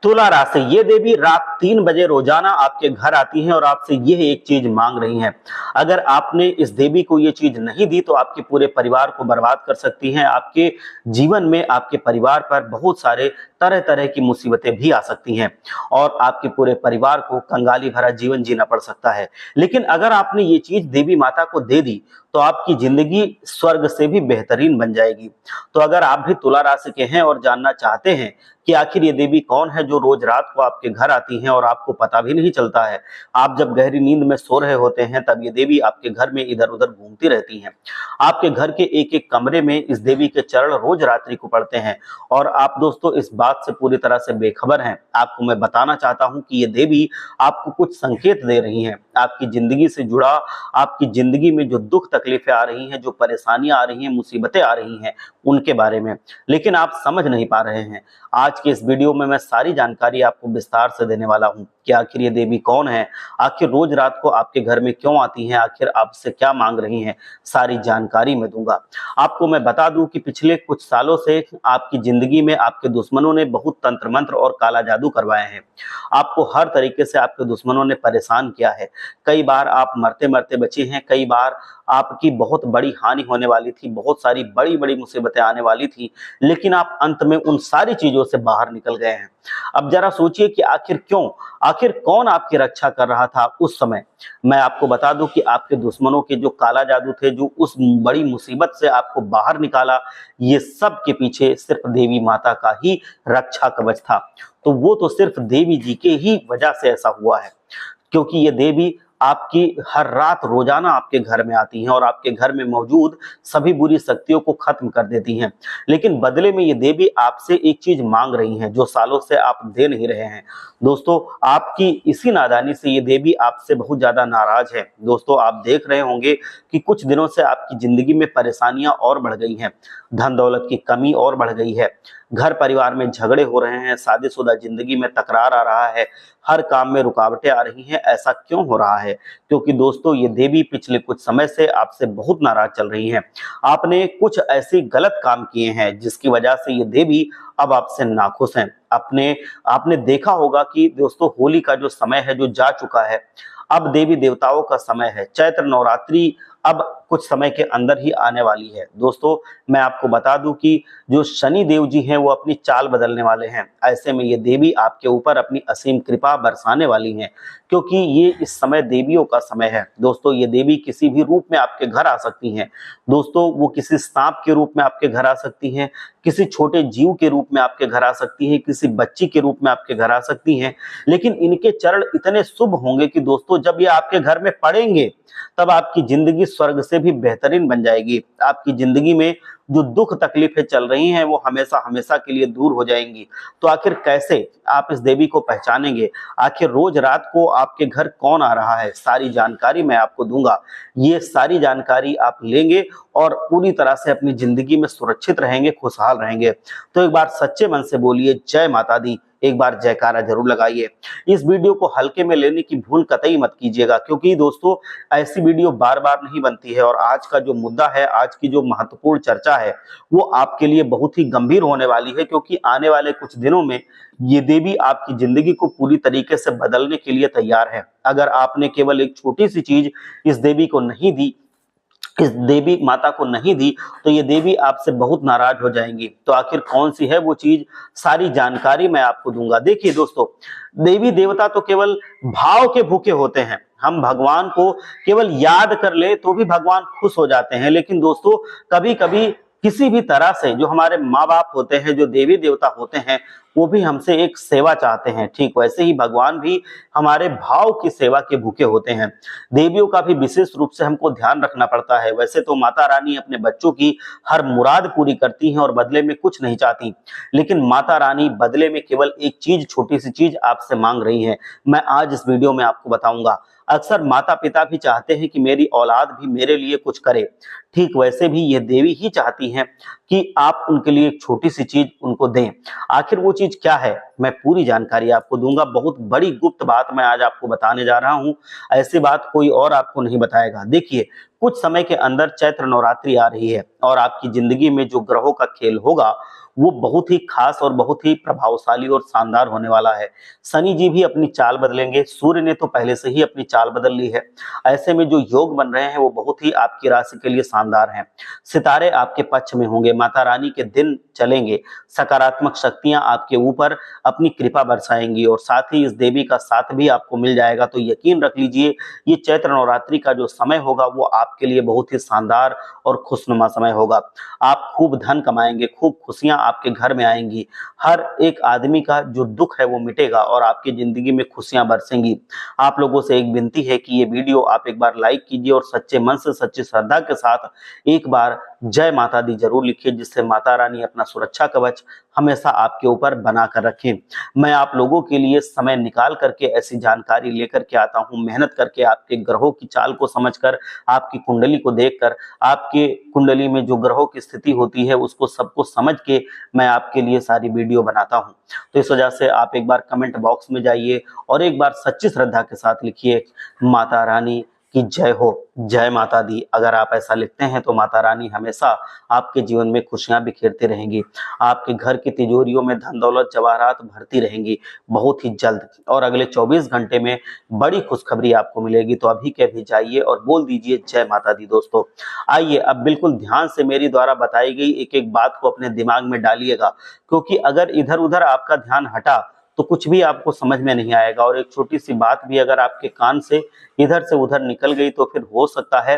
तुला राशि, ये देवी रात 3 बजे रोजाना आपके घर आती हैं और आपसे यह एक चीज मांग रही हैं। अगर आपने इस देवी को ये चीज नहीं दी तो आपके पूरे परिवार को बर्बाद कर सकती हैं। आपके जीवन में आपके परिवार पर बहुत सारे तरह तरह की मुसीबतें भी आ सकती हैं और आपके पूरे परिवार को कंगाली भरा जीवन जीना पड़ सकता है। लेकिन अगर आपने ये चीज देवी माता को दे दी तो आपकी जिंदगी स्वर्ग से भी बेहतरीन बन जाएगी। तो अगर आप भी तुला राशि के हैं और जानना चाहते हैं कि आखिर ये देवी कौन है जो रोज रात को आपके घर आती हैं और आपको पता भी नहीं चलता है, आप जब गहरी नींद में सो रहे होते हैं तब ये देवी आपके घर में इधर उधर घूमती रहती हैं। आपके घर के एक एक कमरे में इस देवी के चरण रोज रात्रि को पड़ते हैं और आप दोस्तों इस बात से पूरी तरह से बेखबर हैं। आपको मैं बताना चाहता हूं कि ये देवी आपको कुछ संकेत दे रही हैं, आपकी जिंदगी से जुड़ा, आपकी जिंदगी में जो दुख तकलीफें आ रही हैं, जो परेशानियां आ रही हैं, मुसीबतें आ रही हैं, उनके बारे में, लेकिन आप समझ नहीं पा रहे हैं। आज के इस वीडियो में मैं सारी जानकारी आपको विस्तार से देने वाला हूं कि आखिर ये देवी कौन है, आखिर रोज रात को आपके घर में क्यों आती हैं, आखिर आपसे क्या मांग रही हैं, सारी जानकारी मैं दूंगा। आपको मैं बता दूं कि पिछले कुछ सालों से आपकी जिंदगी में आपके दुश्मनों ने बहुत तंत्र मंत्र और काला जादू करवाए हैं। आपको हर तरीके से आपके दुश्मनों ने परेशान किया है। कई बार आप मरते मरते बचे हैं, कई बार आपकी बहुत बड़ी हानि होने वाली थी, बहुत सारी बड़ी बड़ी मुसीबतें आने वाली थी, लेकिन आप अंत में उन सारी चीजों से बाहर निकल गए हैं। अब जरा सोचिए कि आखिर क्यों, आखिर कौन आपकी रक्षा कर रहा था उस समय। मैं आपको बता दूं कि आपके दुश्मनों के जो काला जादू थे, जो उस बड़ी मुसीबत से आपको बाहर निकाला, ये सब के पीछे सिर्फ देवी माता का ही रक्षा कवच था। तो वो तो सिर्फ देवी जी के ही वजह से ऐसा हुआ है, क्योंकि ये देवी आपकी हर रात रोजाना आपके घर में आती हैं और आपके घर में मौजूद सभी बुरी शक्तियों को खत्म कर देती हैं। लेकिन बदले में ये देवी आपसे एक चीज मांग रही हैं जो सालों से आप दे नहीं रहे हैं। दोस्तों, आपकी इसी नादानी से ये देवी आपसे बहुत ज्यादा नाराज है। दोस्तों, आप देख रहे होंगे कि कुछ दिनों से आपकी जिंदगी में परेशानियां और बढ़ गई हैं, धन दौलत की कमी और बढ़ गई है, घर परिवार में झगड़े हो रहे हैं, शादीशुदा जिंदगी में तकरार आ रहा है, हर काम में रुकावटें आ रही हैं। ऐसा क्यों हो रहा है? क्योंकि दोस्तों, ये देवी पिछले कुछ समय से आपसे बहुत नाराज चल रही हैं। आपने कुछ ऐसे गलत काम किए हैं जिसकी वजह से ये देवी अब आपसे नाखुश हैं। आपने देखा होगा कि दोस्तों, होली का जो समय है जो जा चुका है, अब देवी देवताओं का समय है। चैत्र नवरात्रि अब कुछ समय के अंदर ही आने वाली है। दोस्तों, मैं आपको बता दूं कि जो शनि देव जी हैं वो अपनी चाल बदलने वाले हैं। ऐसे में ये देवी आपके ऊपर अपनी असीम कृपा बरसाने वाली हैं, क्योंकि ये इस समय देवियों का समय है। दोस्तों, ये देवी किसी भी रूप में आपके घर आ सकती हैं। दोस्तों, वो किसी सांप के रूप में आपके घर आ सकती हैं, किसी छोटे जीव के रूप में आपके घर आ सकती हैं, किसी बच्ची के रूप में आपके घर आ सकती हैं। लेकिन इनके चरण इतने शुभ होंगे कि दोस्तों, जब ये आपके घर में पड़ेंगे तब आपकी जिंदगी स्वर्ग से भी बेहतरीन बन जाएगी। आपकी जिंदगी में जो दुख तकलीफें चल रही हैं वो हमेशा हमेशा के लिए दूर हो जाएंगी। तो आखिर कैसे आप इस देवी को पहचानेंगे, आखिर रोज रात को आपके घर कौन आ रहा है, सारी जानकारी मैं आपको दूंगा। ये सारी जानकारी आप लेंगे और पूरी तरह से अपनी जिंदगी में सुरक्षित रहेंगे, खुशहाल रहेंगे। तो एक बार सच्चे मन से बोलिए जय माता दी, एक बार जयकारा जरूर लगाइए। इस वीडियो को हल्के में लेने की भूल कतई मत कीजिएगा, क्योंकि दोस्तों, ऐसी वीडियो बार बार नहीं बनती है और आज का जो मुद्दा है, आज की जो महत्वपूर्ण चर्चा है, वो आपके लिए बहुत ही गंभीर होने वाली है। क्योंकि आने वाले कुछ दिनों में ये देवी आपकी जिंदगी को पूरी तरीके से बदलने के लिए तैयार है। अगर आपने केवल एक छोटी सी चीज इस देवी को नहीं दी, इस देवी माता को नहीं दी, तो ये देवी आपसे बहुत नाराज हो जाएंगी। तो आखिर कौन सी है वो चीज, सारी जानकारी मैं आपको दूंगा। देखिए दोस्तों, देवी देवता तो केवल भाव के भूखे होते हैं। हम भगवान को केवल याद कर ले तो भी भगवान खुश हो जाते हैं। लेकिन दोस्तों, कभी कभी किसी भी तरह से जो हमारे माँ बाप होते हैं, जो देवी देवता होते हैं, वो भी हमसे एक सेवा चाहते हैं। ठीक वैसे ही भगवान भी हमारे भाव की सेवा के भूखे होते हैं। देवियों का भी विशेष रूप से हमको ध्यान रखना पड़ता है। वैसे तो माता रानी अपने बच्चों की हर मुराद पूरी करती हैं और बदले में कुछ नहीं चाहती, लेकिन माता रानी बदले में केवल एक चीज, छोटी सी चीज आपसे मांग रही है। मैं आज इस वीडियो में आपको बताऊंगा। अक्सर माता पिता भी चाहते हैं कि मेरी औलाद भी मेरे लिए कुछ करे। ठीक वैसे भी ये देवी ही चाहती हैं कि आप उनके लिए एक छोटी सी चीज उनको दें। आखिर वो चीज क्या है, मैं पूरी जानकारी आपको दूंगा। बहुत बड़ी गुप्त बात मैं आज आपको बताने जा रहा हूं, ऐसी बात कोई और आपको नहीं बताएगा। देखिए, कुछ समय के अंदर चैत्र नवरात्रि आ रही है और आपकी जिंदगी में जो ग्रहों का खेल होगा वो बहुत ही खास और बहुत ही प्रभावशाली और शानदार होने वाला है। शनि जी भी अपनी चाल बदलेंगे, सूर्य ने तो पहले से ही अपनी चाल बदल ली है। ऐसे में जो योग बन रहे हैं वो बहुत ही आपकी राशि के लिए शानदार हैं। सितारे आपके पक्ष में होंगे, माता रानी के दिन चलेंगे, सकारात्मक शक्तियां आपके ऊपर अपनी कृपा बरसाएंगी और साथ ही इस देवी का साथ भी आपको मिल जाएगा। तो यकीन रख लीजिए, ये चैत्र नवरात्रि का जो समय होगा वो आपके लिए बहुत ही शानदार और खुशनुमा समय होगा। आप खूब धन कमाएंगे, खूब खुशियां आपके घर में आएंगी। हर एक आदमी का जो दुख है वो मिटेगा और आपकी जिंदगी में खुशियां बरसेंगी। आप लोगों से एक विनती है कि ये वीडियो आप एक बार लाइक कीजिए और सच्चे मन से, सच्ची श्रद्धा के साथ एक बार जय माता दी जरूर लिखिए, जिससे माता रानी अपना सुरक्षा कवच हमेशा आपके ऊपर बना कर रखें। मैं आप लोगों के लिए समय निकाल करके ऐसी जानकारी लेकर के आता हूं, मेहनत करके आपके ग्रहों की चाल को समझकर, आपकी कुंडली को देखकर, आपके कुंडली में जो ग्रहों की स्थिति होती है उसको सबको समझ के मैं आपके लिए सारी वीडियो बनाता हूं। तो इस वजह से आप एक बार कमेंट बॉक्स में जाइए और एक बार सच्ची श्रद्धा के साथ लिखिए, माता रानी की जय हो, जय माता दी। अगर आप ऐसा लिखते हैं तो माता रानी हमेशा आपके जीवन में खुशियां बिखेरती रहेंगी, आपके घर की तिजोरियों में धन दौलत जवाहरात भरती रहेंगी बहुत ही जल्द। और अगले 24 घंटे में बड़ी खुशखबरी आपको मिलेगी। तो अभी के अभी जाइए और बोल दीजिए जय माता दी। दोस्तों आइए अब बिल्कुल ध्यान से मेरी द्वारा बताई गई एक एक बात को अपने दिमाग में डालिएगा, क्योंकि अगर इधर उधर आपका ध्यान हटा तो कुछ भी आपको समझ में नहीं आएगा। और एक छोटी सी बात भी अगर आपके कान से इधर से उधर निकल गई तो फिर हो सकता है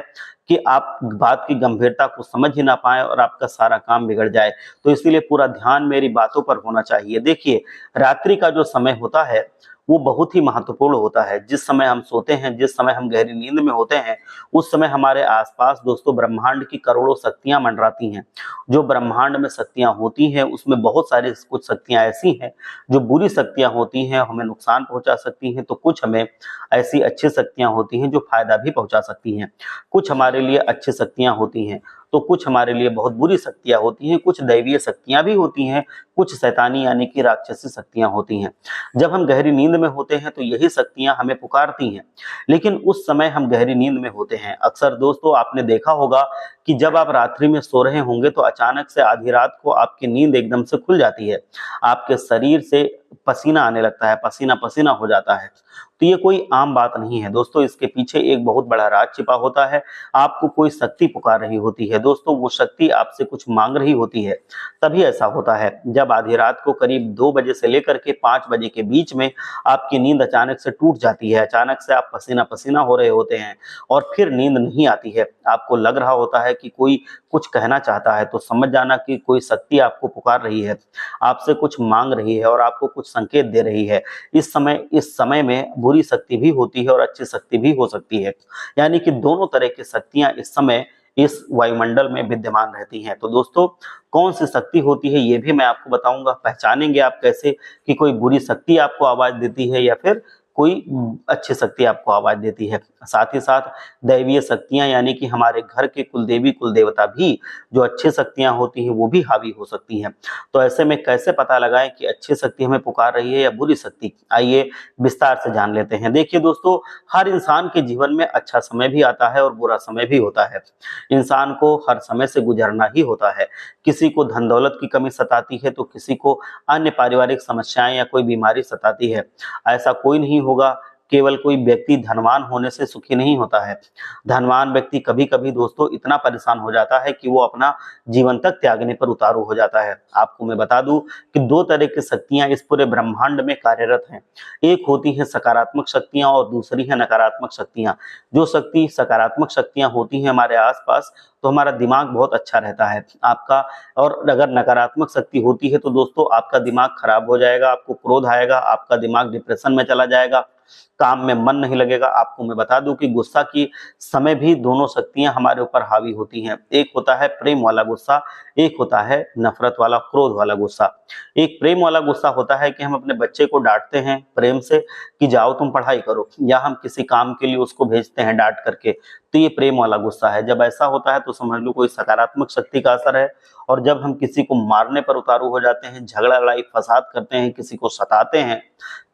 कि आप बात की गंभीरता को समझ ही ना पाए और आपका सारा काम बिगड़ जाए। तो इसीलिए पूरा ध्यान मेरी बातों पर होना चाहिए। देखिए, रात्रि का जो समय होता है वो बहुत ही महत्वपूर्ण होता है। जिस समय हम सोते हैं, जिस समय हम गहरी नींद में होते हैं, उस समय हमारे आसपास दोस्तों ब्रह्मांड की करोड़ों शक्तियां मंडराती हैं। जो ब्रह्मांड में शक्तियां होती हैं उसमें बहुत सारी कुछ शक्तियां ऐसी हैं जो बुरी शक्तियां होती हैं, हमें नुकसान पहुंचा सकती हैं, तो कुछ हमें ऐसी अच्छी शक्तियां होती हैं जो फायदा भी पहुंचा सकती हैं। कुछ हमारे लिए अच्छी शक्तियां होती हैं तो कुछ हमारे लिए बहुत बुरी शक्तियां होती हैं। कुछ दैवीय शक्तियां भी होती हैं, कुछ शैतानी यानी कि राक्षसी शक्तियां होती हैं। जब हम गहरी नींद में होते हैं तो यही शक्तियां हमें पुकारती हैं, लेकिन उस समय हम गहरी नींद में होते हैं। अक्सर दोस्तों आपने देखा होगा कि जब आप रात्रि में सो रहे होंगे तो अचानक से आधी रात को आपकी नींद एकदम से खुल जाती है, आपके शरीर से पसीना आने लगता है, पसीना पसीना हो जाता है। तो ये कोई आम बात नहीं है दोस्तों, इसके पीछे एक बहुत बड़ा राज छिपा होता है। आपको कोई शक्ति पुकार रही होती है दोस्तों, वो शक्ति आपसे कुछ मांग रही होती है। तभी ऐसा होता है जब आधी रात को करीब 2 बजे से लेकर के 5 बजे के बीच में आपकी नींद अचानक से टूट जाती है, अचानक से आप पसीना पसीना हो रहे होते हैं और फिर नींद नहीं आती है। आपको लग रहा होता है कि कोई कुछ कहना चाहता है, तो समझ जाना कि कोई शक्ति आपको पुकार रही है, आपसे कुछ मांग रही है और आपको कुछ संकेत दे रही है। इस समय में बुरी शक्ति भी होती है और अच्छी शक्ति भी हो सकती है, यानी कि दोनों तरह की शक्तियां इस समय इस वायुमंडल में विद्यमान रहती हैं। तो दोस्तों कौन सी शक्ति होती है ये भी मैं आपको बताऊंगा। पहचानेंगे आप कैसे कि कोई बुरी शक्ति आपको आवाज देती है या फिर कोई अच्छी शक्ति आपको आवाज देती है। साथ ही साथ दैवीय शक्तियां यानी कि हमारे घर के कुल देवी कुल देवता भी जो अच्छी शक्तियां होती हैं वो भी हावी हो सकती हैं। तो ऐसे में कैसे पता लगाएं कि अच्छी शक्ति हमें पुकार रही है या बुरी शक्ति, आइए विस्तार से जान लेते हैं। देखिए दोस्तों, हर इंसान के जीवन में अच्छा समय भी आता है और बुरा समय भी होता है। इंसान को हर समय से गुजरना ही होता है। किसी को धन दौलत की कमी सताती है तो किसी को अन्य पारिवारिक समस्याएं या कोई बीमारी सताती है। ऐसा कोई नहीं होगा, केवल कोई व्यक्ति धनवान होने से सुखी नहीं होता है। धनवान व्यक्ति कभी कभी दोस्तों इतना परेशान हो जाता है कि वो अपना जीवन तक त्यागने पर उतारू हो जाता है। आपको मैं बता दूं कि 2 तरह की शक्तियां इस पूरे ब्रह्मांड में कार्यरत हैं। एक होती है सकारात्मक शक्तियां और दूसरी है नकारात्मक शक्तियां। जो शक्ति सकारात्मक शक्तियां होती हैं हमारे आसपास, तो हमारा दिमाग बहुत अच्छा रहता है आपका। और अगर नकारात्मक शक्ति होती है तो दोस्तों आपका दिमाग खराब हो जाएगा, आपको क्रोध आएगा, आपका दिमाग डिप्रेशन में चला जाएगा, काम में मन नहीं लगेगा। आपको मैं बता दूं कि गुस्सा की समय भी दोनों शक्तियां हमारे ऊपर हावी होती हैं। एक होता है प्रेम वाला गुस्सा, एक होता है नफरत वाला क्रोध वाला गुस्सा। एक प्रेम वाला गुस्सा होता है कि हम अपने बच्चे को डांटते हैं प्रेम से कि जाओ तुम पढ़ाई करो, या हम किसी काम के लिए उसको भेजते हैं डांट करके, तो ये प्रेम वाला गुस्सा है। जब ऐसा होता है तो समझ लो कोई सकारात्मक शक्ति का असर है। और जब हम किसी को मारने पर उतारू हो जाते हैं, झगड़ा लड़ाई फसाद करते हैं, किसी को सताते हैं,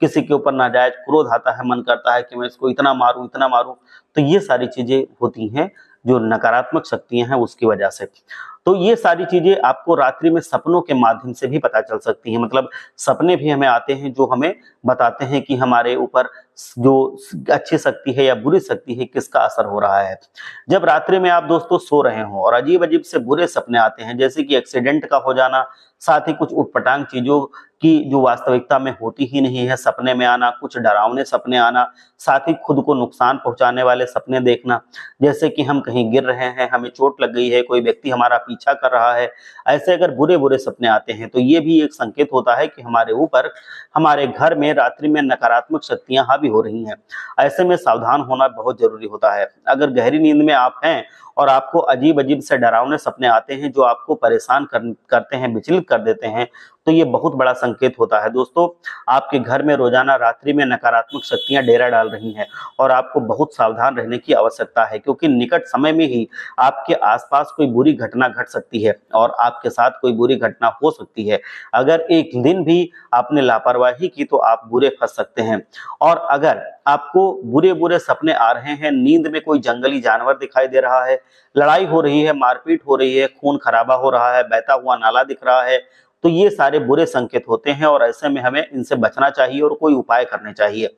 किसी के ऊपर नाजायज क्रोध आता है, मन करता है कि मैं इसको इतना मारूं, तो ये सारी चीजें होती हैं जो नकारात्मक शक्तियां हैं उसकी वजह से। तो ये सारी चीजें आपको रात्रि में सपनों के माध्यम से भी पता चल सकती हैं। मतलब सपने भी हमें आते हैं जो हमें बताते हैं कि हमारे ऊपर जो अच्छी शक्ति है या बुरी शक्ति है किसका असर हो रहा है। जब रात्रि में आप दोस्तों सो रहे हो और अजीब अजीब से बुरे सपने आते हैं, जैसे कि एक्सीडेंट का हो जाना, साथ ही कुछ उटपटांग चीजों की जो वास्तविकता में होती ही नहीं है सपने में आना, कुछ डरावने सपने आना, साथ ही खुद को नुकसान पहुंचाने वाले सपने देखना, जैसे कि हम कहीं गिर रहे हैं, हमें चोट लग गई है, कोई व्यक्ति हमारा पीछा कर रहा है, ऐसे अगर बुरे बुरे सपने आते हैं तो ये भी एक संकेत होता है कि हमारे ऊपर, हमारे घर में रात्रि में नकारात्मक शक्तियां हावी हो रही हैं। ऐसे में सावधान होना बहुत जरूरी होता है। अगर गहरी नींद में आप हैं और आपको अजीब अजीब से डरावने सपने आते हैं जो आपको परेशान करते हैं, विचलित कर देते हैं, तो ये बहुत बड़ा संकेत होता है दोस्तों, आपके घर में रोजाना रात्रि में नकारात्मक शक्तियां डेरा डाल रही हैं और आपको बहुत सावधान रहने की आवश्यकता है, क्योंकि निकट समय में ही आपके आसपास कोई बुरी घटना घट सकती है और आपके साथ कोई बुरी घटना हो सकती है। अगर एक दिन भी आपने लापरवाही की तो आप बुरे फंस सकते हैं। और अगर आपको बुरे बुरे सपने आ रहे हैं, नींद में कोई जंगली जानवर दिखाई दे रहा है, लड़ाई हो रही है, मारपीट हो रही है, खून खराबा हो रहा है, बहता हुआ नाला दिख रहा है, तो ये सारे बुरे संकेत होते हैं और ऐसे में हमें इनसे बचना चाहिए और कोई उपाय करने चाहिए।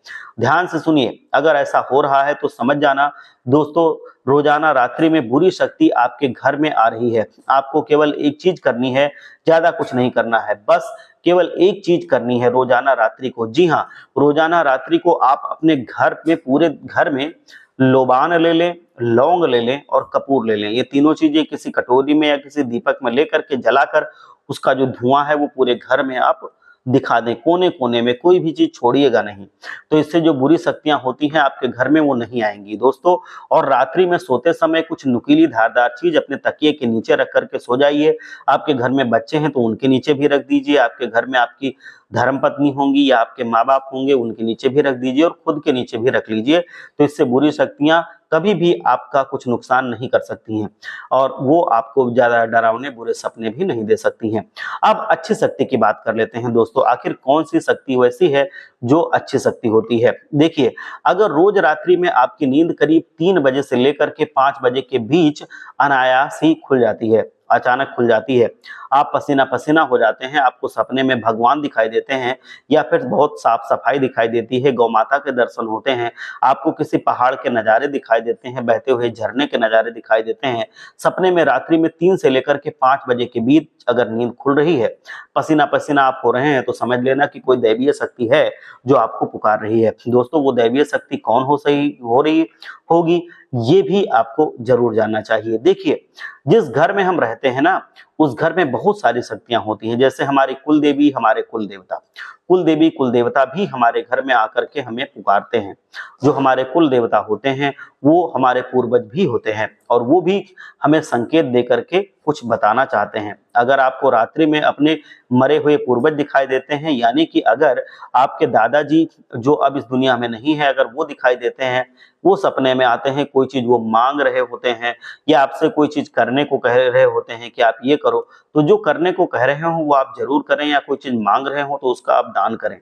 ध्यान से सुनिए, अगर ऐसा हो रहा है तो समझ जाना दोस्तों, रोजाना रात्रि में बुरी शक्ति आपके घर में आ रही है। आपको केवल एक चीज करनी है, ज्यादा कुछ नहीं करना है, बस केवल एक चीज करनी है रोजाना रात्रि को। जी हाँ, रोजाना रात्रि को आप अपने घर में, पूरे घर में लोबान ले लें, लौंग ले लें और कपूर ले लें। ये तीनों चीजें किसी कटोरी में या किसी दीपक में लेकर के जलाकर उसका जो धुआं है वो पूरे घर में आप दिखा दें, कोने कोने में, कोई भी चीज छोड़िएगा नहीं। तो इससे जो बुरी शक्तियां होती हैं आपके घर में वो नहीं आएंगी दोस्तों। और रात्रि में सोते समय कुछ नुकीली धारदार चीज अपने तकिए के नीचे रख करके सो जाइए। आपके घर में बच्चे हैं तो उनके नीचे भी रख दीजिए, आपके घर में आपकी धर्मपत्नी होंगी या आपके माँ बाप होंगे उनके नीचे भी रख दीजिए और खुद के नीचे भी रख लीजिए। तो इससे बुरी शक्तियां कभी भी आपका कुछ नुकसान नहीं कर सकती हैं और वो आपको ज्यादा डरावने बुरे सपने भी नहीं दे सकती हैं। अब अच्छी शक्ति की बात कर लेते हैं दोस्तों, आखिर कौन सी शक्ति वैसी है जो अच्छी शक्ति होती है। देखिए, अगर रोज रात्रि में आपकी नींद करीब 3 बजे से लेकर के 5 बजे के बीच अनायास ही खुल जाती है, अचानक खुल जाती है, आप पसीना पसीना हो जाते हैं, आपको सपने में भगवान दिखाई देते हैं या फिर बहुत साफ सफाई दिखाई देती है, गौ माता के दर्शन होते हैं, आपको किसी पहाड़ के नजारे दिखाई देते हैं, बहते हुए झरने के नजारे दिखाई देते हैं, सपने में रात्रि में 3 से लेकर के 5 बजे के बीच अगर नींद खुल रही है, पसीना पसीना आप हो रहे हैं, तो समझ लेना कि कोई दैवीय शक्ति है जो आपको पुकार रही है। दोस्तों, वो दैवीय शक्ति कौन हो रही होगी, ये भी आपको जरूर जानना चाहिए। देखिए, जिस घर में हम रहते हैं ना, उस घर में बहुत सारी शक्तियां होती हैं, जैसे हमारी कुल देवी, हमारे कुल देवता, कुल देवी कुल देवता भी हमारे घर में आकर के हमें पुकारते हैं। जो हमारे कुल देवता होते हैं वो हमारे पूर्वज भी होते हैं और वो भी हमें संकेत दे करके कुछ बताना चाहते हैं। अगर आपको रात्रि में अपने मरे हुए पूर्वज दिखाई देते हैं, यानी कि अगर आपके दादाजी जो अब इस दुनिया में नहीं है, अगर वो दिखाई देते हैं, वो सपने में आते हैं, कोई चीज वो मांग रहे होते हैं या आपसे कोई चीज करने को कह रहे होते हैं कि आप ये करो, तो जो करने को कह रहे हो वो आप जरूर करें, या कोई चीज मांग रहे हो तो उसका आप दान करें,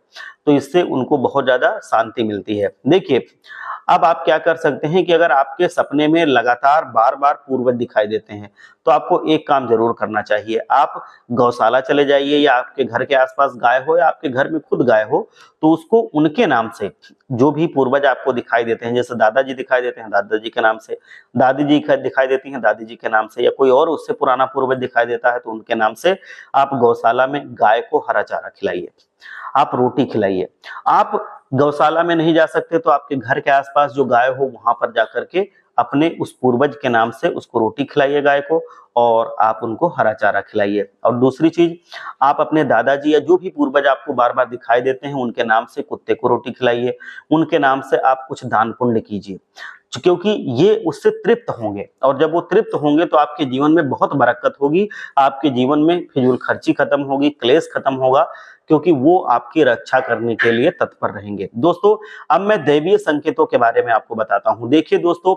तो इससे उनको बहुत ज्यादा शांति मिलती है। देखिए, अब आप क्या कर सकते हैं कि अगर आपके सपने में लगातार बार बार पूर्वज दिखाई देते हैं तो आपको एक काम जरूर करना चाहिए। आप गौशाला चले जाइए, या आपके घर के आसपास गाय हो या आपके घर में खुद गाय हो, तो उसको उनके नाम से, जो भी पूर्वज आपको दिखाई देते हैं, जैसे दादाजी दिखाई देते हैं दादाजी के नाम से, दादी जी दिखाई देती हैं दादी जी के नाम से, या कोई और उससे पुराना पूर्वज दिखाई देता है तो उनके नाम से आप गौशाला में गाय को हरा चारा खिलाइए, आप रोटी खिलाइए। आप गौशाला में नहीं जा सकते तो आपके घर के आसपास जो गाय हो वहां पर जाकर के अपने उस पूर्वज के नाम से उसको रोटी खिलाइए गाय को, और आप उनको हरा चारा खिलाइए। और दूसरी चीज, आप अपने दादाजी या जो भी पूर्वज आपको बार बार दिखाई देते हैं उनके नाम से कुत्ते को रोटी खिलाइए, उनके नाम से आप कुछ दान पुण्य कीजिए, क्योंकि ये उससे तृप्त होंगे, और जब वो तृप्त होंगे तो आपके जीवन में बहुत बरकत होगी, आपके जीवन में फिजूल खर्ची खत्म होगी, क्लेश खत्म होगा, क्योंकि वो आपकी रक्षा करने के लिए तत्पर रहेंगे। दोस्तों, अब मैं दैवीय संकेतों के बारे में आपको बताता हूं। देखिए दोस्तों,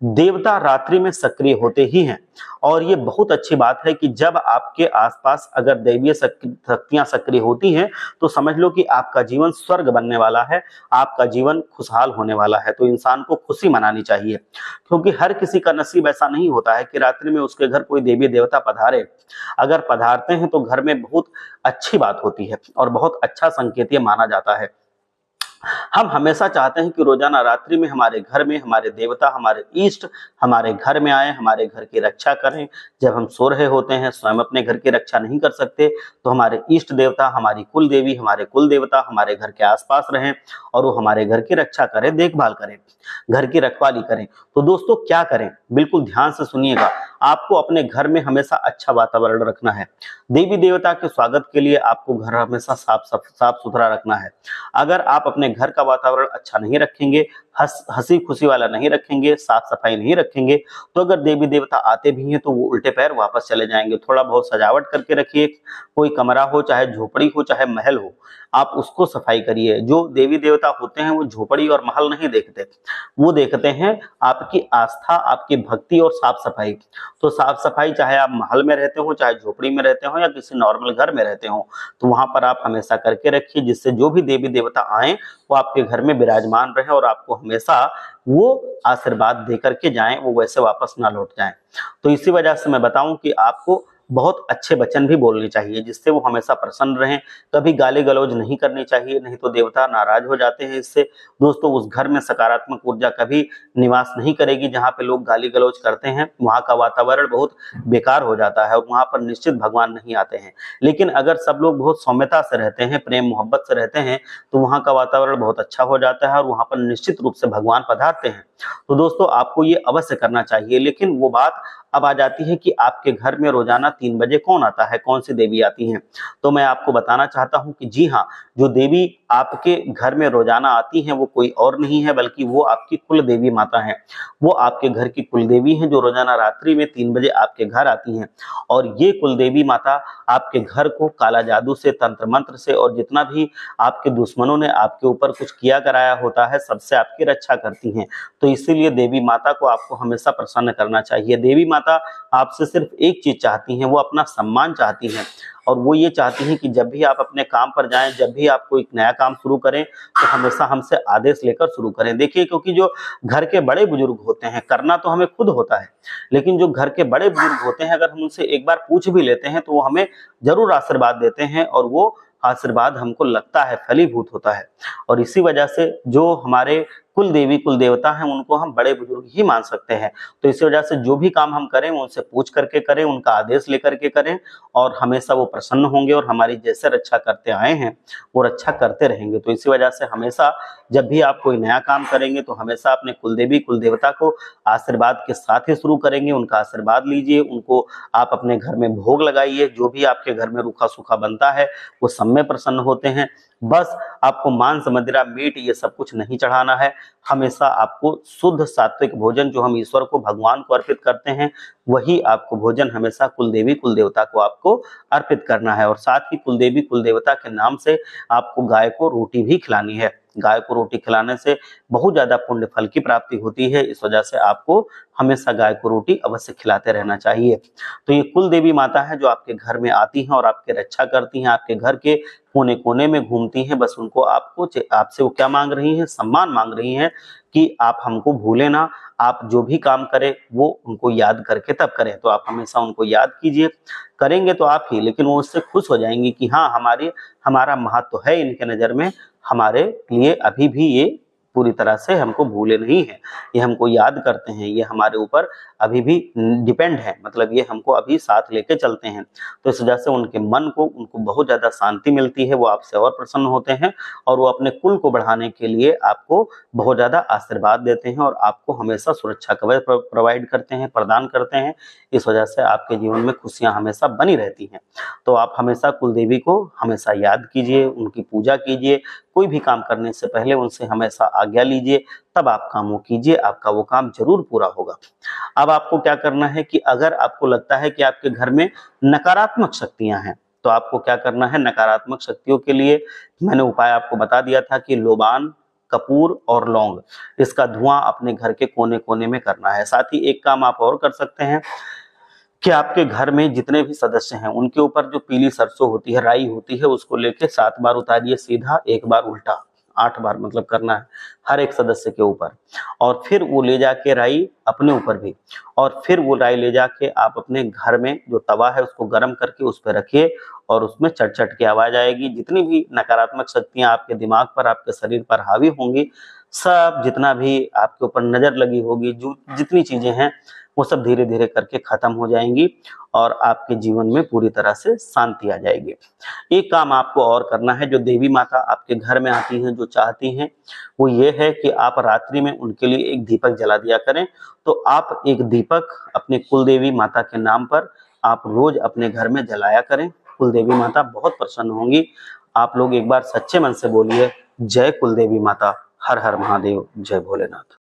देवता रात्रि में सक्रिय होते ही हैं, और ये बहुत अच्छी बात है कि जब आपके आसपास अगर दैवीय शक्तियां सक्रिय होती हैं तो समझ लो कि आपका जीवन स्वर्ग बनने वाला है, आपका जीवन खुशहाल होने वाला है। तो इंसान को खुशी मनानी चाहिए, क्योंकि हर किसी का नसीब ऐसा नहीं होता है कि रात्रि में उसके घर कोई देवी देवता पधारे। अगर पधारते हैं तो घर में बहुत अच्छी बात होती है और बहुत अच्छा संकेत ये माना जाता है। हम हमेशा चाहते हैं कि रोजाना रात्रि में हमारे घर में हमारे देवता, हमारे इष्ट हमारे घर में आए, हमारे घर की रक्षा करें। जब हम सो रहे होते हैं, स्वयं अपने घर की रक्षा नहीं कर सकते, तो हमारे इष्ट देवता, हमारी कुल देवी, हमारे कुल देवता हमारे घर के आसपास रहें और वो हमारे घर की रक्षा करें, देखभाल करें, घर की रखवाली करें। तो दोस्तों क्या करें, बिल्कुल ध्यान से सुनिएगा। आपको अपने घर में हमेशा अच्छा वातावरण रखना है। देवी देवता के स्वागत के लिए आपको घर हमेशा साफ सुथरा रखना है। अगर आप अपने घर का वातावरण अच्छा नहीं रखेंगे, हंसी खुशी वाला नहीं रखेंगे, साफ सफाई नहीं रखेंगे, तो अगर देवी देवता आते भी हैं तो वो उल्टे पैर वापस चले जाएंगे। थोड़ा बहुत सजावट करके रखिए, कोई कमरा हो, चाहे झोपड़ी हो, चाहे महल हो, आप उसको सफाई करिए। जो देवी देवता होते हैं वो झोपड़ी और महल नहीं देखते, वो देखते हैं आपकी आस्था, आपकी भक्ति और साफ सफाई। तो साफ सफाई चाहे आप महल में रहते हो, चाहे झोपड़ी में रहते हो, या किसी नॉर्मल घर में रहते हो, तो वहां पर आप हमेशा करके रखिए, जिससे जो भी देवी देवता आए वो आपके घर में विराजमान रहे और आपको हमेशा वो आशीर्वाद दे करके जाएं, वो वैसे वापस ना लौट जाएं। तो इसी वजह से मैं बताऊं कि आपको बहुत अच्छे वचन भी बोलने चाहिए, जिससे वो हमेशा प्रसन्न रहें। कभी गाली गलौज नहीं करनी चाहिए, नहीं तो देवता नाराज हो जाते हैं इससे। दोस्तों, उस घर में सकारात्मक ऊर्जा कभी निवास नहीं करेगी जहां पे लोग गाली गलौज करते हैं। वहां का वातावरण बहुत बेकार हो जाता है और वहां पर निश्चित भगवान नहीं आते हैं। लेकिन अगर सब लोग बहुत सौम्यता से रहते हैं, प्रेम मोहब्बत से रहते हैं, तो वहां का वातावरण बहुत अच्छा हो जाता है और वहां पर निश्चित रूप से भगवान पधारते हैं। तो दोस्तों, आपको ये अवश्य करना चाहिए। लेकिन वो बात अब आ जाती है कि आपके घर में रोजाना 3 बजे कौन आता है, कौन सी देवी आती हैं। तो मैं आपको बताना चाहता हूं कि जी हाँ, जो देवी आपके घर में रोजाना आती हैं वो कोई और नहीं है, बल्कि वो आपकी कुल देवी माता है। वो आपके घर की कुल देवी हैं, जो रोजाना रात्रि में 3 बजे आपके घर आती हैं। और ये कुल देवी माता आपके घर को काला जादू से, तंत्र मंत्र से और जितना भी आपके दुश्मनों ने आपके ऊपर कुछ किया कराया होता है, सबसे आपकी रक्षा करती हैं। तो इसीलिए देवी माता को आपको हमेशा प्रसन्न करना चाहिए। देवी माता आपसे सिर्फ एक चीज चाहती हैं, वो अपना सम्मान चाहती हैं। और वो ये चाहती हैं कि जब भी आप अपने काम पर जाएं, जब भी आप कोई नया काम शुरू करें, तो हमेशा हमसे आदेश लेकर शुरू करें। देखिए, क्योंकि जो घर के बड़े बुजुर्ग होते हैं, करना तो हमें खुद होता है, लेकिन जो घर के बड़े बुजुर्ग होते हैं, अगर हम उनसे एक बार पूछ भी लेते हैं तो वो हमें जरूर आशीर्वाद देते हैं, और वो आशीर्वाद हमको लगता है फलीभूत होता है। और इसी वजह से जो हमारे कुल देवी कुल देवता हैं, उनको हम बड़े बुजुर्ग ही मान सकते हैं। तो इसी वजह से जो भी काम हम करें वो उनसे पूछ करके करें, उनका आदेश लेकर के करें, और हमेशा वो प्रसन्न होंगे और हमारी जैसे रक्षा करते आए हैं वो रक्षा करते रहेंगे। तो इसी वजह से हमेशा जब भी आप कोई नया काम करेंगे तो हमेशा अपने कुल देवी कुल देवता को आशीर्वाद के साथ ही शुरू करेंगे। उनका आशीर्वाद लीजिए, उनको आप अपने घर में भोग लगाइए। जो भी आपके घर में रूखा सूखा बनता है वो सब में प्रसन्न होते हैं। बस आपको मांस मदिरा मीट ये सब कुछ नहीं चढ़ाना है। हमेशा आपको शुद्ध सात्विक भोजन, जो हम ईश्वर को भगवान को अर्पित करते हैं, वही आपको भोजन हमेशा कुल देवी कुल देवता को आपको अर्पित करना है। और साथ ही कुल देवी कुल देवता के नाम से आपको गाय को रोटी भी खिलानी है। गाय को रोटी खिलाने से बहुत ज्यादा पुण्य फल की प्राप्ति होती है। इस वजह से आपको हमेशा गाय को रोटी अवश्य खिलाते रहना चाहिए। तो ये कुल देवी माता है जो आपके घर में आती हैं और आपकी रक्षा करती हैं, आपके घर के कोने कोने में घूमती हैं। बस उनको आपसे वो क्या मांग रही हैं, सम्मान मांग रही हैं कि आप हमको भूले ना, आप जो भी काम करें वो उनको याद करके तब करें। तो आप हमेशा उनको याद कीजिए, करेंगे तो आप ही, लेकिन वो उससे खुश हो जाएंगी कि हाँ, हमारा महत्व है इनके नजर में, हमारे लिए अभी भी ये पूरी तरह से हमको भूले नहीं है, ये हमको याद करते हैं, ये हमारे ऊपर अभी भी डिपेंड है, मतलब ये हमको अभी साथ लेके चलते हैं। तो इस वजह से उनके मन को, उनको बहुत ज्यादा शांति मिलती है, वो आपसे और प्रसन्न होते हैं और वो अपने कुल को बढ़ाने के लिए आपको बहुत ज्यादा आशीर्वाद देते हैं और आपको हमेशा सुरक्षा कवच प्रोवाइड करते हैं, प्रदान करते हैं। इस वजह से आपके जीवन में खुशियां हमेशा बनी रहती हैं। तो आप हमेशा कुल देवी को हमेशा याद कीजिए, उनकी पूजा कीजिए। कोई भी काम करने से पहले उनसे हमेशा आज्ञा लीजिए, तब आप कामों कीजिए, आपका वो काम जरूर पूरा होगा। अब आपको क्या करना है कि अगर आपको लगता है कि आपके घर में नकारात्मक शक्तियां हैं, तो आपको क्या करना है, नकारात्मक शक्तियों के लिए मैंने उपाय आपको बता दिया था कि लोबान, कपूर और लौंग, इसका धुआं अपने घर के कोने-कोने में करना है। साथ ही एक काम आप और कर सकते हैं कि आपके घर में जितने भी सदस्य हैं, उनके ऊपर जो पीली सरसों होती है, राई होती है, उसको लेके 7 बार उतारिए सीधा, 1 बार उल्टा, 8 बार मतलब करना है हर एक सदस्य के ऊपर। और फिर वो ले जाके राई अपने ऊपर भी, और फिर वो राई ले जाके आप अपने घर में जो तवा है उसको गर्म करके उस पे रखिए और उसमें चट-चट की आवाज़ आएगी। जितनी भी नकारात्मक शक्तियाँ आपके दिमाग पर, आपके शरीर पर हावी होंगी, सब जितना भी आपके ऊपर नज़र लगी होगी, जो जितनी चीज़ें हैं, वो सब धीरे-धीरे करके खत्म हो जाएँगी और आपके जीवन में पूरी तरह से शांति आ जाएगी। एक काम आपको और करना है, जो देवी माता आपके घर में आती हैं, जो चाहती हैं, वो ये है कि आप रात्रि में उनके लिए एक दीपक जला दिया करें। तो आप एक दीपक अपने कुलदेवी माता के नाम पर आप रोज़ अपने घर में जलाया करें। कुलदेवी माता बहुत प्रसन्न होंगी। आप लोग एक बार सच्चे मन से बोलिए, जय कुलदेवी माता, हर हर महादेव, जय भोलेनाथ।